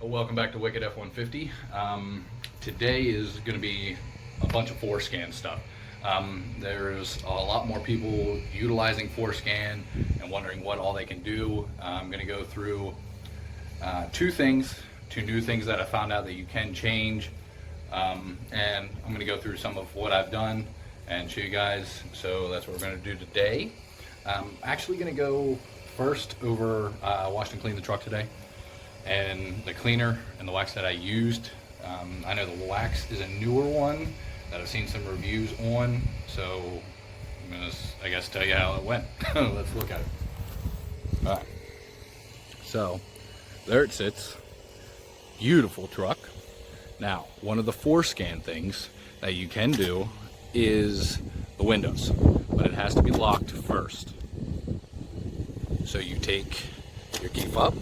Welcome back to Wicked F150. Today is going to be a bunch of FORSCAN stuff. There's a lot more people utilizing FORSCAN and wondering what all they can do. I'm going to go through two new things that I found out that you can change, and I'm going to go through some of what I've done and show you guys. So that's what we're going to do today. I'm actually going to go first over washed and cleaned the truck today, and the cleaner and the wax that I used. I know the wax is a newer one that I've seen some reviews on, so I'm gonna, I guess, tell you how it went. Let's look at it. All right, so there it sits. Beautiful truck. Now, one of the FORSCAN things that you can do is the windows, but it has to be locked first. So you take your key fob,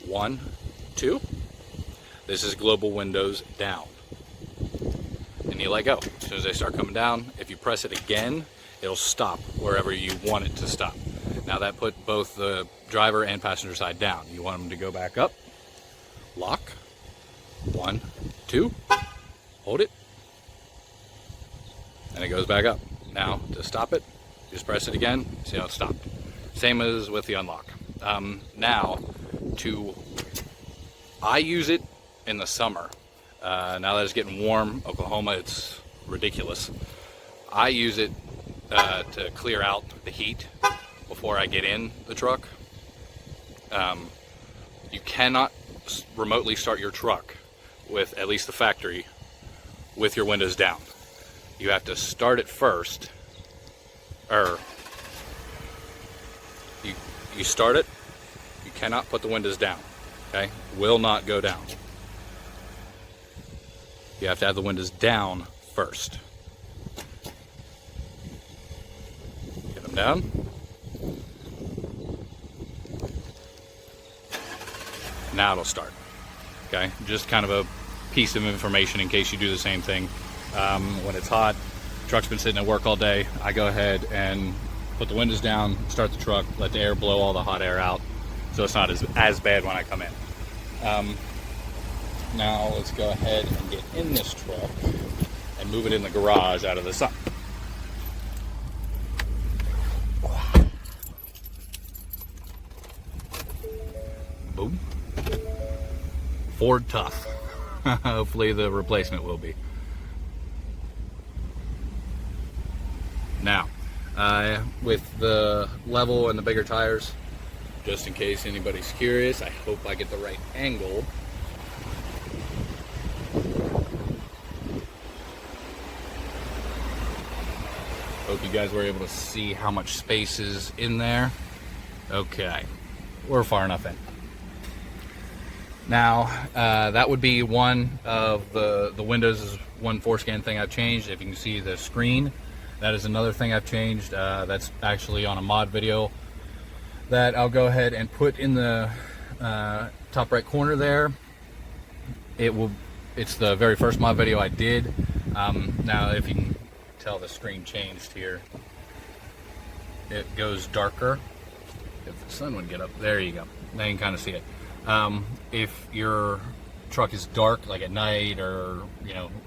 1, 2. This is global windows down. And you let go. As soon as they start coming down, if you press it again, it'll stop wherever you want it to stop. Now that put both the driver and passenger side down. You want them to go back up. Lock. 1, 2. Hold it. And it goes back up. Now to stop it, just press it again. See how it stopped. Same as with the unlock. Now I use it in the summer. Now that it's getting warm, Oklahoma, it's ridiculous. I use it to clear out the heat before I get in the truck. You cannot remotely start your truck with, at least the factory, with your windows down. You have to start it first, or you start it, you cannot put the windows down, okay? Will not go down. You have to have the windows down first. Get them down. Now it'll start, okay? Just kind of a piece of information in case you do the same thing. When it's hot, truck's been sitting at work all day, I go ahead and put the windows down, start the truck, let the air blow all the hot air out, so it's not as bad when I come in. Now let's go ahead and get in this truck and move it in the garage out of the sun. Boom. Ford tough. Hopefully the replacement will be. Now, with the level and the bigger tires, just in case anybody's curious, I hope I get the right angle. Hope you guys were able to see how much space is in there. Okay, we're far enough in. Now, that would be one of the windows is one FORSCAN thing I've changed. If you can see the screen, that is another thing I've changed. That's actually on a mod video that I'll go ahead and put in the top right corner there. It's the very first mod video I did. Now, if you can tell, the screen changed here. It goes darker. If the sun would get up, there you go. Now you can kind of see it. If your truck is dark, like at night, or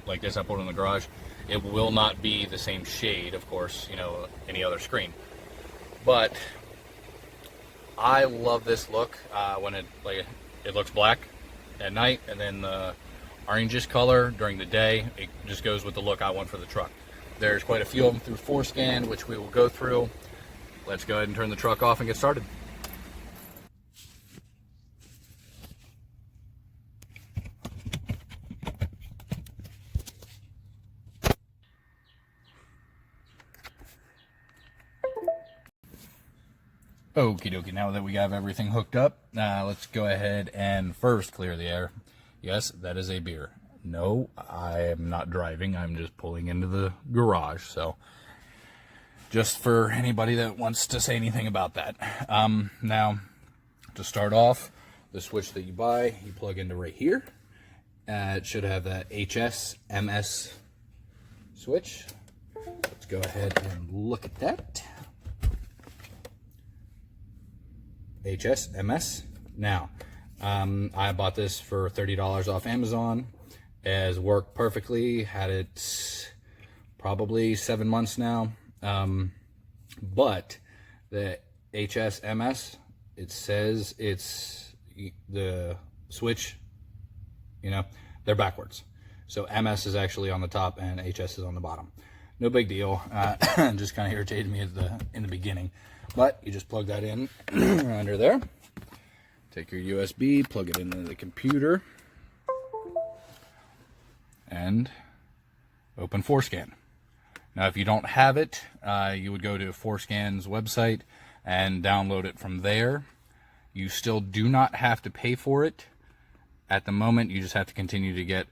like this I put in the garage, it will not be the same shade, of course, any other screen. But I love this look when it looks black at night, and then the orangish color during the day. It just goes with the look I want for the truck. There's quite a few of them through FORSCAN, which we will go through. Let's go ahead and turn the truck off and get started. Okie dokie, now that we have everything hooked up, let's go ahead and first clear the air. Yes, that is a beer. No, I am not driving, I'm just pulling into the garage, so just for anybody that wants to say anything about that. Now, to start off, the switch that you buy, you plug into right here. It should have that HS-MS switch. Let's go ahead and look at that. HS-MS. Now, I bought this for $30 off Amazon. It has worked perfectly. Had it probably 7 months now. But the HSMS, it says it's the switch, you know, they're backwards. So MS is actually on the top and HS is on the bottom. No big deal. Just kind of irritated me in the beginning. But you just plug that in under there. Take your USB, plug it into the computer, and open FORSCAN. Now, if you don't have it, you would go to FORSCAN's website and download it from there. You still do not have to pay for it. At the moment, you just have to continue to get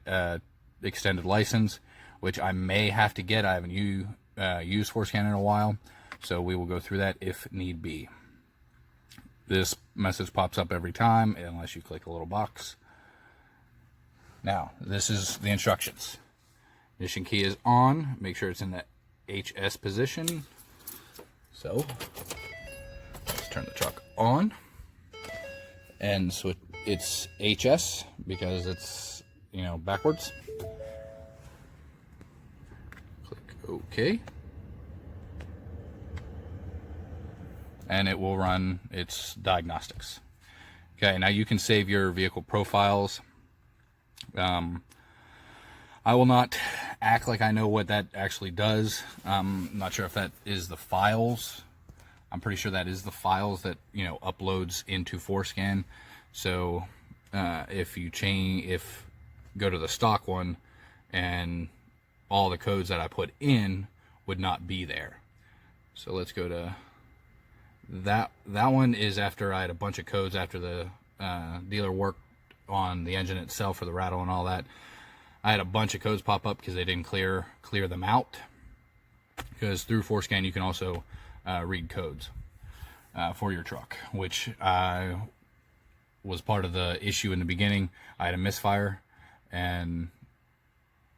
extended license, which I may have to get. I haven't used FORSCAN in a while, so we will go through that if need be. This message pops up every time unless you click a little box. Now, this is the instructions. Ignition key is on. Make sure it's in the HS position. So, let's turn the truck on. And so it's HS because it's, you know, backwards. Click OK. And it will run its diagnostics. Okay, now you can save your vehicle profiles. I will not act like I know what that actually does. I'm not sure if that is the files. I'm pretty sure that is the files that, you know, uploads into FORSCAN. So if go to the stock one, and all the codes that I put in would not be there. So let's go to that one. Is after I had a bunch of codes after the dealer worked on the engine itself for the rattle and all that. I had a bunch of codes pop up because they didn't clear them out. Because through FORSCAN you can also read codes for your truck, which was part of the issue in the beginning. I had a misfire and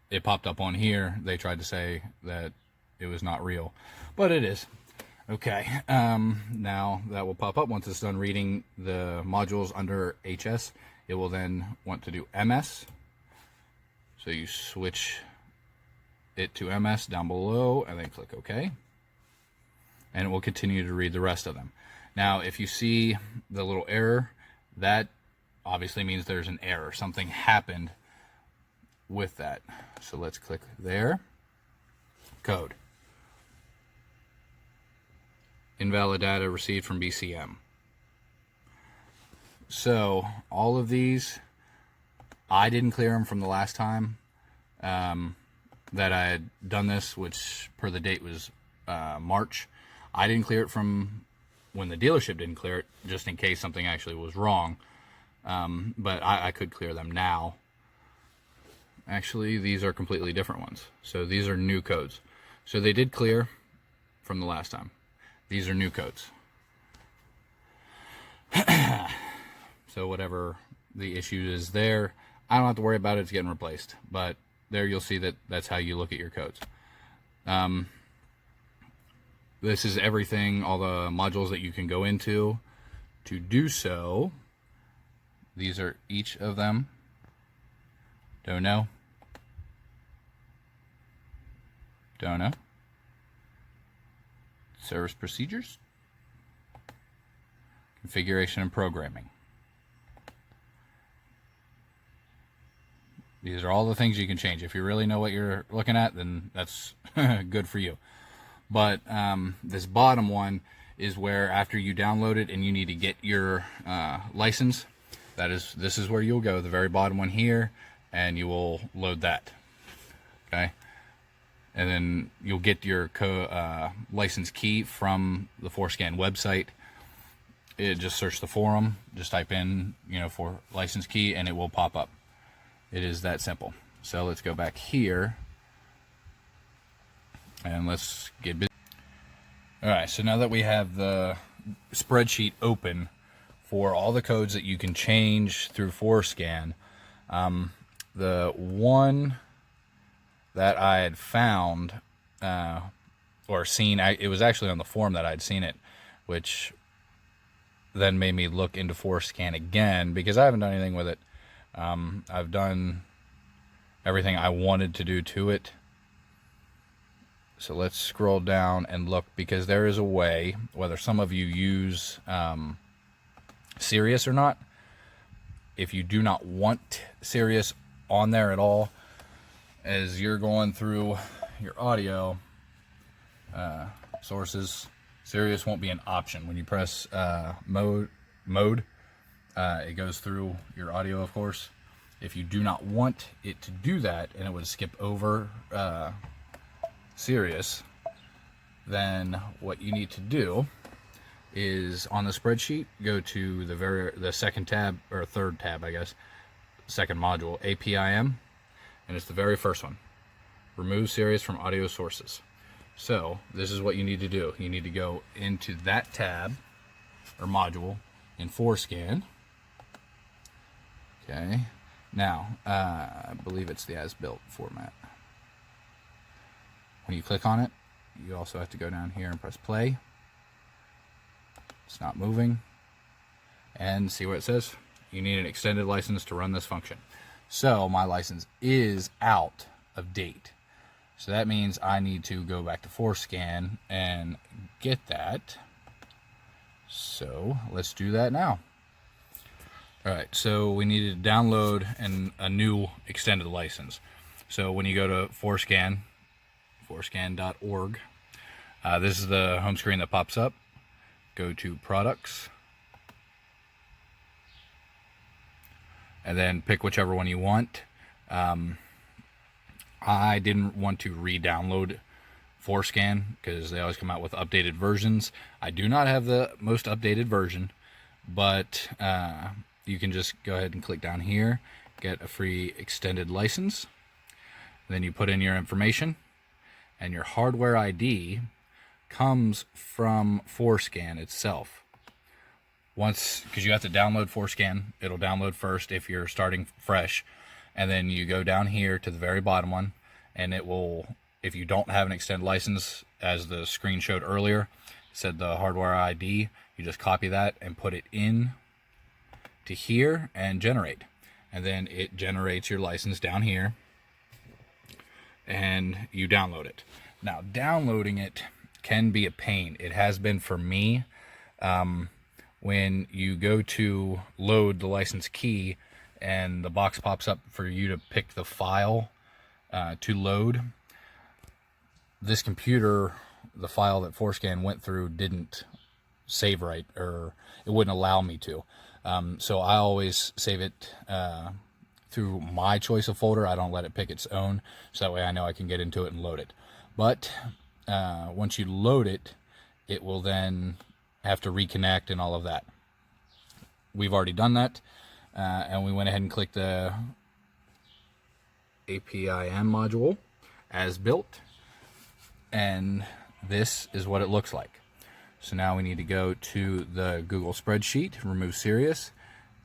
it popped up on here. They tried to say that it was not real, but it is. Okay, now that will pop up once it's done reading the modules under HS. It will then want to do MS. So you switch it to MS down below and then click OK. And it will continue to read the rest of them. Now, if you see the little error, that obviously means there's an error. Something happened with that. So let's click there. Code. Invalid data received from BCM. So all of these, I didn't clear them from the last time that I had done this, which per the date was March. I didn't clear it from when the dealership didn't clear it, just in case something actually was wrong. But I could clear them now. Actually, these are completely different ones. So these are new codes. So they did clear from the last time. These are new codes. So whatever the issue is there, I don't have to worry about it. It's getting replaced. But there you'll see that that's how you look at your codes. This is everything, all the modules that you can go into. To do so, these are each of them. Don't know. Don't know. Service procedures. Configuration and programming. These are all the things you can change. If you really know what you're looking at, then that's good for you. But this bottom one is where after you download it and you need to get your license, this is where you'll go, the very bottom one here, and you will load that. Okay, and then you'll get your license key from the FORSCAN website. Just search the forum, just type in, for license key, and it will pop up. It is that simple. So let's go back here and let's get busy. All right, so now that we have the spreadsheet open for all the codes that you can change through FORSCAN, the one that I had found or seen, it was actually on the forum that I'd seen it, which then made me look into FORSCAN again, because I haven't done anything with it. I've done everything I wanted to do to it. So let's scroll down and look, because there is a way, whether some of you use Sirius or not, if you do not want Sirius on there at all, as you're going through your audio sources, Sirius won't be an option. When you press mode, it goes through your audio, of course. If you do not want it to do that, and it would skip over Sirius, then what you need to do is, on the spreadsheet, go to the second tab, or third tab, I guess, second module, APIM, and it's the very first one. Remove Sirius from audio sources. So this is what you need to do. You need to go into that tab or module in FORSCAN. Okay. Now, I believe it's the as-built format. When you click on it, you also have to go down here and press play. It's not moving. And see what it says? You need an extended license to run this function. So my license is out of date. So that means I need to go back to FORSCAN and get that. So let's do that now. All right, so we need to download a new extended license. So when you go to FORSCAN, forscan.org, this is the home screen that pops up. Go to products, and then pick whichever one you want. I didn't want to re-download FORSCAN because they always come out with updated versions. I do not have the most updated version, but you can just go ahead and click down here, get a free extended license. Then you put in your information, and your hardware ID comes from FORSCAN itself. Because you have to download FORSCAN, it'll download first if you're starting fresh, and then you go down here to the very bottom one, and it will, if you don't have an extended license, as the screen showed earlier, it said the hardware ID, you just copy that and put it in to here and generate, and then it generates your license down here, and you download it. Now, downloading it can be a pain. It has been for me. When you go to load the license key and the box pops up for you to pick the file to load, this computer, the file that FORSCAN went through, didn't save right, or it wouldn't allow me to. So I always save it through my choice of folder. I don't let it pick its own, so that way I know I can get into it and load it. But once you load it, it will then have to reconnect and all of that. We've already done that, and we went ahead and clicked the APIM module as built, and this is what it looks like. So now we need to go to the Google spreadsheet, remove Sirius.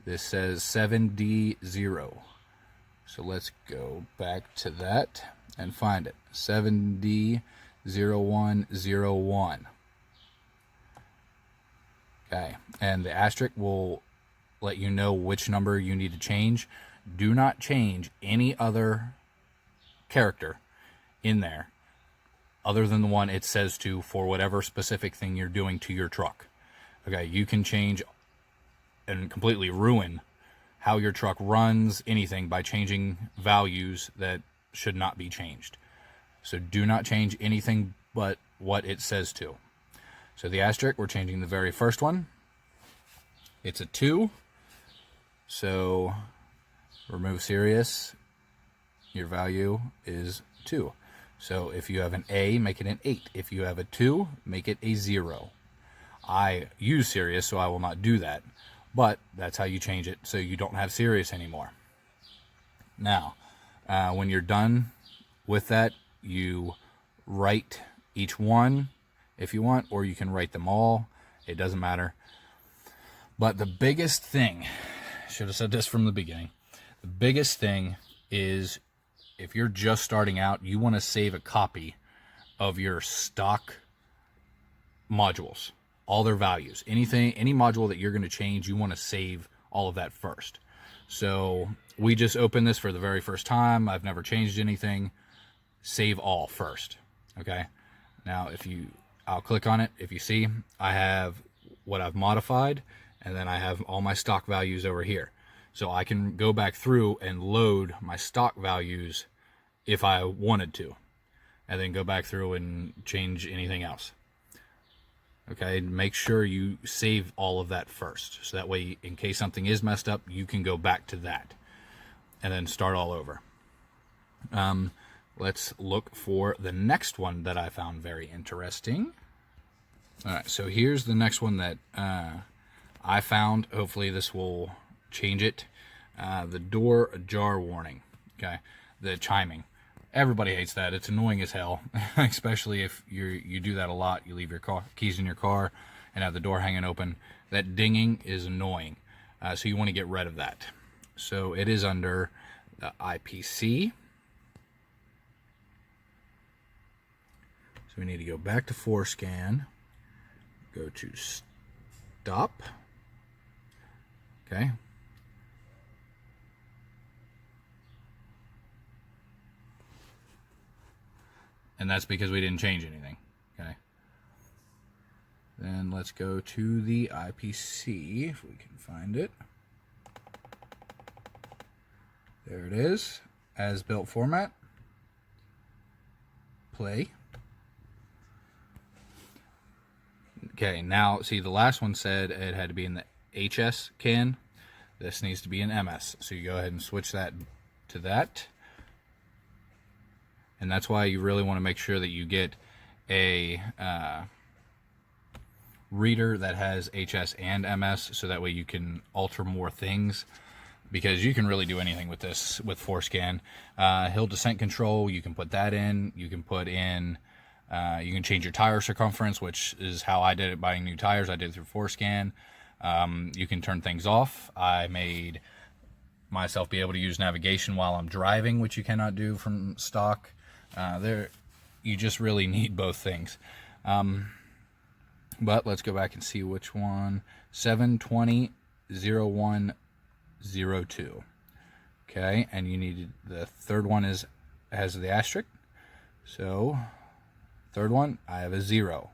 This says 7D0. So let's go back to that and find it. 7D0101. Okay, and the asterisk will let you know which number you need to change. Do not change any other character in there other than the one it says to for whatever specific thing you're doing to your truck. Okay, you can change and completely ruin how your truck runs anything by changing values that should not be changed. So do not change anything but what it says to. So the asterisk, we're changing the very first one. It's a 2. So remove Sirius. Your value is 2. So if you have an A, make it an 8. If you have a 2, make it a 0. I use Sirius, so I will not do that. But that's how you change it, so you don't have Sirius anymore. Now, when you're done with that, you write each one if you want, or you can write them all. It doesn't matter. But the biggest thing, should have said this from the beginning, the biggest thing is if you're just starting out, you want to save a copy of your stock modules. all their values. Any module that you're going to change, you want to save all of that first. So we just opened this for the very first time. I've never changed anything. Save all first. Okay. Now, I'll click on it. If you see, I have what I've modified, and then I have all my stock values over here. So I can go back through and load my stock values if I wanted to, and then go back through and change anything else. Okay, make sure you save all of that first, so that way, in case something is messed up, you can go back to that and then start all over. Let's look for the next one that I found very interesting. All right, so here's the next one that I found. Hopefully this will change it. The door ajar warning. Okay, the chiming. Everybody hates that. It's annoying as hell, especially if you do that a lot. You leave your keys in your car and have the door hanging open. That dinging is annoying, so you want to get rid of that. So it is under the IPC. So we need to go back to FORSCAN. Go to stop. Okay. And that's because we didn't change anything. Okay. Then let's go to the IPC, if we can find it. There it is. As built format. Play. Okay, now see, the last one said it had to be in the HS can. This needs to be in MS. So you go ahead and switch that to that. And that's why you really want to make sure that you get a reader that has HS and MS, so that way you can alter more things, because you can really do anything with this with FORSCAN. Hill descent control, you can put that in. You can put in, you can change your tire circumference, which is how I did it buying new tires. I did it through FORSCAN. You can turn things off. I made myself be able to use navigation while I'm driving, which you cannot do from stock. You just really need both things. But let's go back and see which one. 720-0102. Okay, and you needed the third one has the asterisk. So third one, I have a 0.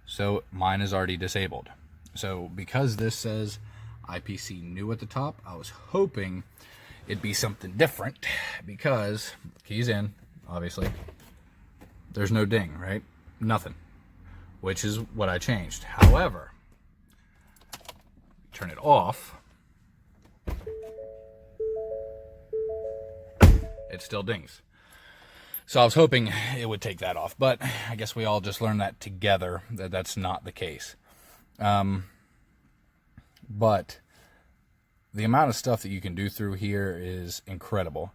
So mine is already disabled. So because this says IPC new at the top, I was hoping it'd be something different, because keys in, obviously, there's no ding, right? Nothing, which is what I changed. However, turn it off, it still dings. So I was hoping it would take that off, but I guess we all just learned that together, that that's not the case. But the amount of stuff that you can do through here is incredible.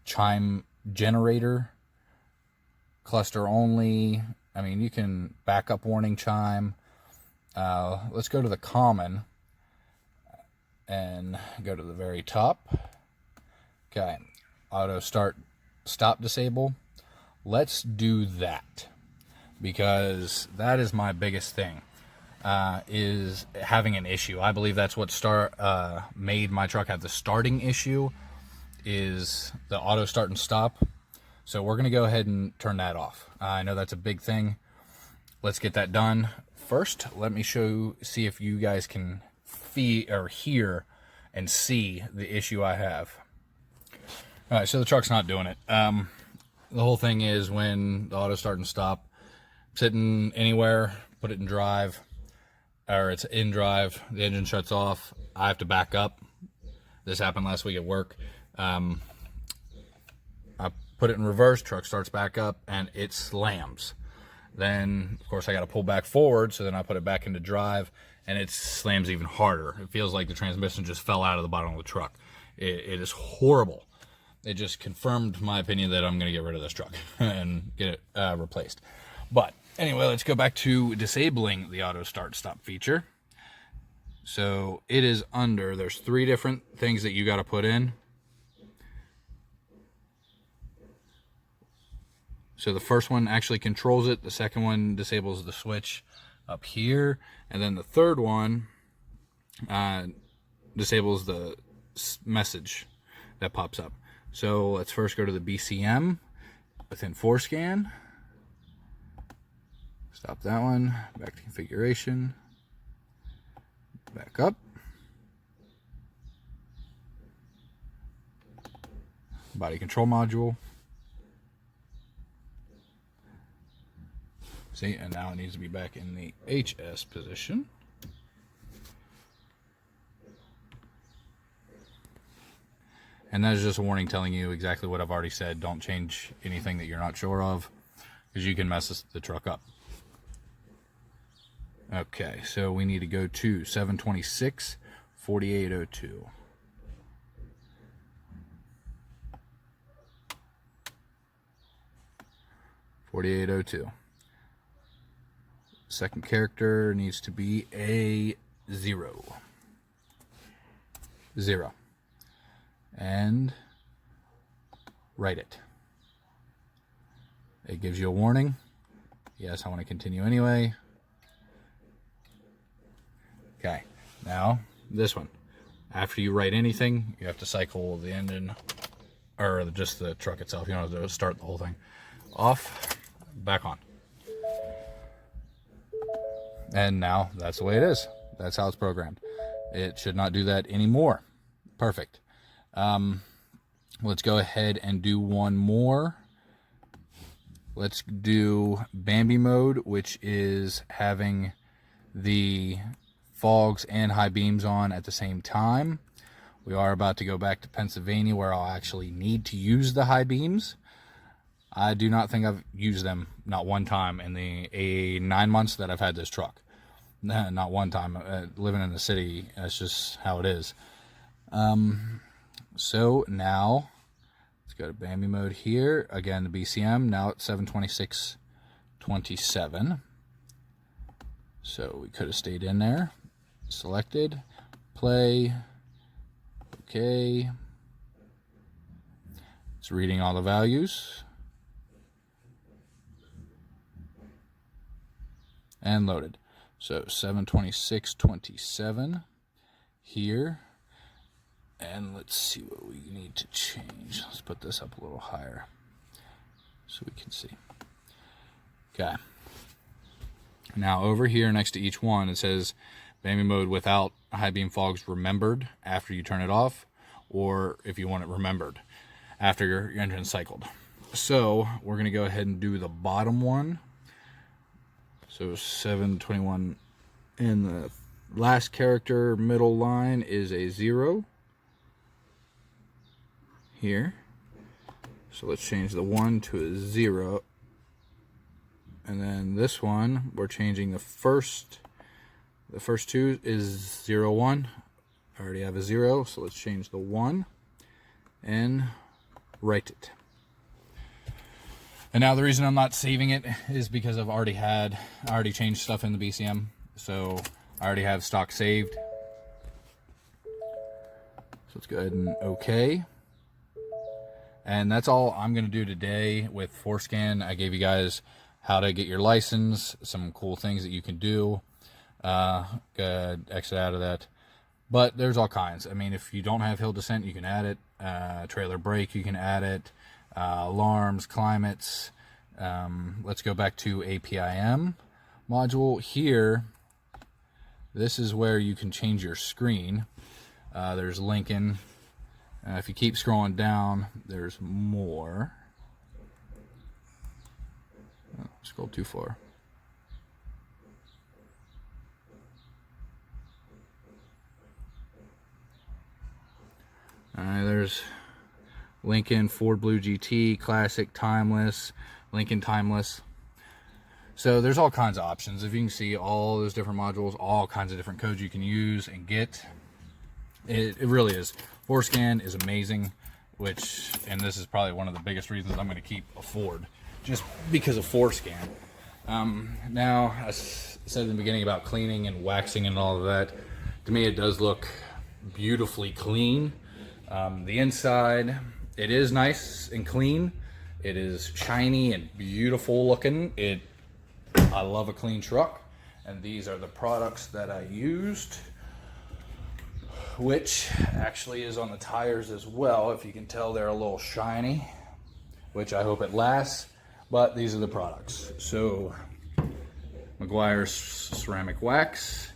Chime generator, cluster only. I mean, you can backup warning chime. Let's go to the common and go to the very top. Okay, auto start stop disable. Let's do that, because that is my biggest thing. Is having an issue. I believe that's what made my truck have the starting issue, is the auto start and stop. So we're going to go ahead and turn that off. I know that's a big thing. Let's get that done. First, let me see if you guys can hear and see the issue I have. All right, so the truck's not doing it. The whole thing is when the auto start and stop, sitting anywhere, put it in drive, or it's in drive, the engine shuts off, I have to back up. This happened last week at work. I put it in reverse, truck starts back up, and it slams. Then, of course, I got to pull back forward, so then I put it back into drive, and it slams even harder. It feels like the transmission just fell out of the bottom of the truck. It is horrible. It just confirmed my opinion that I'm going to get rid of this truck and get it replaced. But anyway, let's go back to disabling the auto start stop feature. So it is there's 3 different things that you got to put in. So the first one actually controls it. The second one disables the switch up here. And then the third one disables the message that pops up. So let's first go to the BCM within FORSCAN. Stop that one. Back to configuration. Back up. Body control module. See, and now it needs to be back in the HS position. And that is just a warning telling you exactly what I've already said. Don't change anything that you're not sure of, because you can mess the truck up. Okay, so we need to go to 726 4802. Second character needs to be a 0. And write it. It gives you a warning. Yes, I want to continue anyway. Okay, now this one. After you write anything, you have to cycle the engine, or just the truck itself. You don't have to start the whole thing. Off, back on. And now that's the way it is. That's how it's programmed. It should not do that anymore. Perfect. Let's go ahead and do one more. Let's do Bambi mode, which is having the fogs and high beams on at the same time. We are about to go back to Pennsylvania, where I'll actually need to use the high beams. I do not think I've used them, not one time, in the 9 months that I've had this truck. Not one time. Living in the city, that's just how it is. So now, let's go to Bambi mode here. Again, the BCM, now at 726.27. So we could have stayed in there. Selected, play, okay. It's reading all the values. And loaded. So 726.27 here. And let's see what we need to change. Let's put this up a little higher so we can see. Okay. Now over here next to each one, it says Bambi mode without high beam fogs remembered after you turn it off, or if you want it remembered after your engine cycled. So we're going to go ahead and do the bottom one. So 721, and the last character middle line is a 0 here. So let's change the 1 to a 0. And then this one, we're changing the first two is 0, 1. I already have a 0, so let's change the 1 and write it. And now the reason I'm not saving it is because I've already changed stuff in the BCM. So I already have stock saved. So let's go ahead and OK. And that's all I'm going to do today with FORSCAN. I gave you guys how to get your license, some cool things that you can do. Exit out of that. But there's all kinds. I mean, if you don't have hill descent, you can add it. Trailer brake, you can add it. Alarms, climates. Let's go back to APIM module. Here, this is where you can change your screen. There's Lincoln. If you keep scrolling down, there's more. Oh, scroll too far. There's Lincoln, Ford Blue GT, Classic, Timeless, Lincoln Timeless. So there's all kinds of options. If you can see all those different modules, all kinds of different codes you can use and get. It really is. FORSCAN is amazing, and this is probably one of the biggest reasons I'm going to keep a Ford, just because of FORSCAN. Now, I said in the beginning about cleaning and waxing and all of that. To me, it does look beautifully clean. The inside, it is nice and clean. It is shiny and beautiful looking. I love a clean truck, and these are the products that I used, which actually is on the tires as well. If you can tell, they're a little shiny, which I hope it lasts, but these are the products. So Meguiar's ceramic wax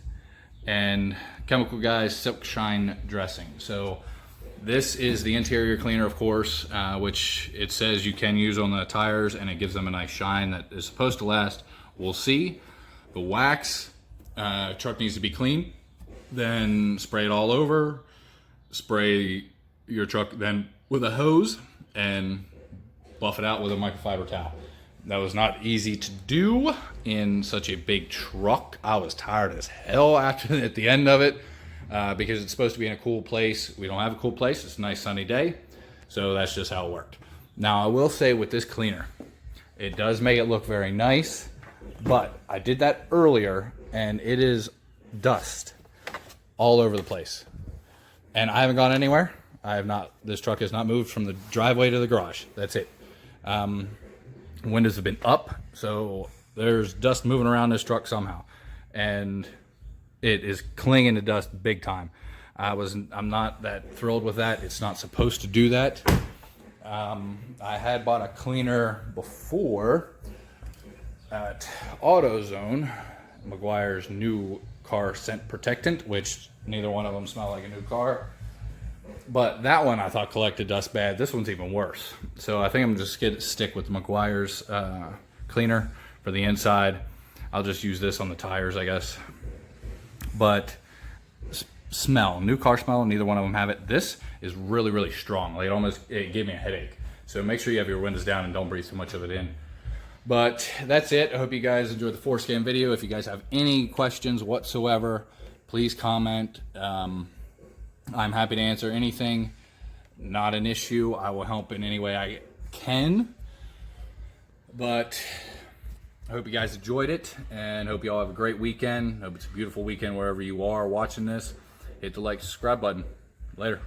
and Chemical Guys silk shine dressing. So this is the interior cleaner, of course, which it says you can use on the tires, and it gives them a nice shine that is supposed to last. We'll see. The wax, truck needs to be clean. Then spray it all over. Spray your truck then with a hose and buff it out with a microfiber towel. That was not easy to do in such a big truck. I was tired as hell at the end of it. Because it's supposed to be in a cool place. We don't have a cool place. It's a nice sunny day. So that's just how it worked. Now I will say with this cleaner, it does make it look very nice, but I did that earlier and it is dust all over the place. And I haven't gone anywhere. This truck has not moved from the driveway to the garage. That's it. Windows have been up, so there's dust moving around this truck somehow. And it is clinging to dust big time. I'm not that thrilled with that. It's not supposed to do that. I had bought a cleaner before at AutoZone, Meguiar's new car scent protectant, which neither one of them smell like a new car. But that one I thought collected dust bad. This one's even worse. So I think I'm just gonna stick with Meguiar's cleaner for the inside. I'll just use this on the tires, I guess. But smell, new car smell, neither one of them have it. This is really, really strong. Like it gave me a headache. So make sure you have your windows down and don't breathe too much of it in. But that's it. I hope you guys enjoyed the FORSCAN video. If you guys have any questions whatsoever, please comment. I'm happy to answer anything. Not an issue. I will help in any way I can. But I hope you guys enjoyed it, and hope you all have a great weekend. Hope it's a beautiful weekend wherever you are watching this. Hit the like, subscribe button. Later.